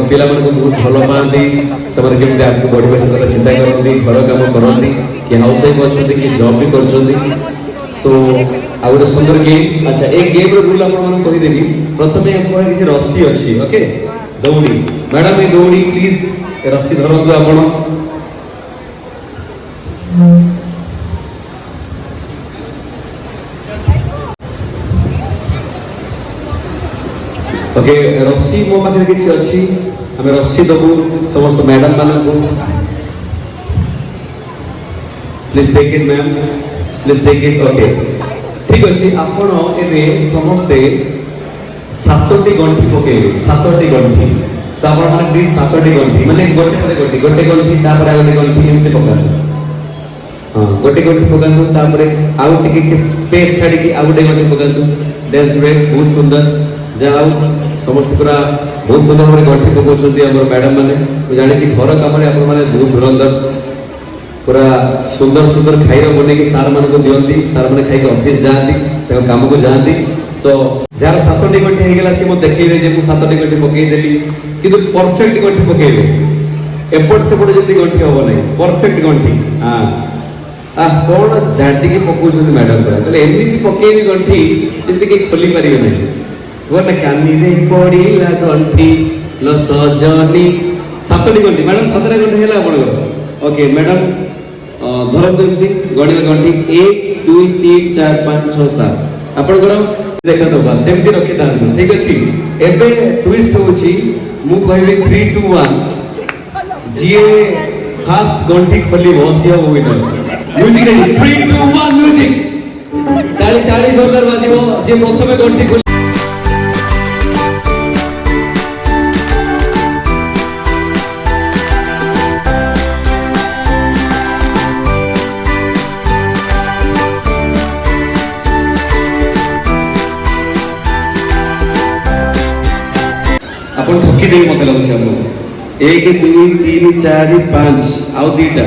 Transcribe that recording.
पिला को बहुत भल पाती से केमी आपको बढ़िया से कथा चिंता करती घर कम करती कि हाउस वाइफ अच्छा कि जॉब भी कर सो आ गोटे सुंदर गेम। अच्छा एक गेम रूल आपदेवी प्रथम किसी रस्सी अच्छी ओके दौड़ी मैडम ये दौड़ी प्लीज रस्सी धरतु आप ओके रस्सी मो पाखे किसी अच्छी आम रस्सी दबू समस्त मैडम मान please take it ma'am please take it okay ठीक अच्छे आपण एबे समस्ते 7टी गंठी पकेबे 7टी गंठी तो आपण माने प्लीज 7टी गंठी माने गोटे परे गोटे गंठी तापर गोटे गंठी एमते पकाନ୍ତୁ हां गोटे गंठी पकाନ୍ତୁ तापर आउ टिके स्पेस छाडी कि आउ गोटे गंठी पकाନ୍ତୁ दैट्स ग्रेट बहुत सुंदर जाओ समस्त पूरा बहुत सुंदर भाव गंठी पकाउछन्ती हमर मैडम माने मु जानि छी घर काम रे आपण माने बहुत धुरंधर पूरा सुंदर सुंदर खाइरा बने कि सार मान को दियंती सार माने खाइ के ऑफिस जाती ते काम को जाती सो जार 7टी गंठी हे गेला से मो देखैबे जे मु 7टी गंठी पकई देली किंतु परफेक्ट गंठी पकईबे एपट सेपट जति गंठी होबो नै परफेक्ट गंठी हां आ कोन जाटी के पकाउछन्ती मैडम पूरा कहले एमिति पकईबे गंठी जति के खोली परिबे नै बोले कानी रे पड़ीला गंठी लो सजनी 7टी गंठी मैडम 7टा गंठी हेला आपण ओके मैडम धरत एमती गणित गंठी 1 2 3 4 5 6 7 आपण करो देखा तो बस एमती रखि थांतु ठीक अछि एबे ट्विस्ट होछि मु कहबे 3 2 1 जिए फास्ट गंठी खोलिबो सिया विनर म्यूजिक रेडी 3 2 1 म्यूजिक ताली ताली जोरदार बाजिबो जे प्रथमे गंठी खोली ठकी दे मत लगुच 1 2 3 4 5 आउ 2टा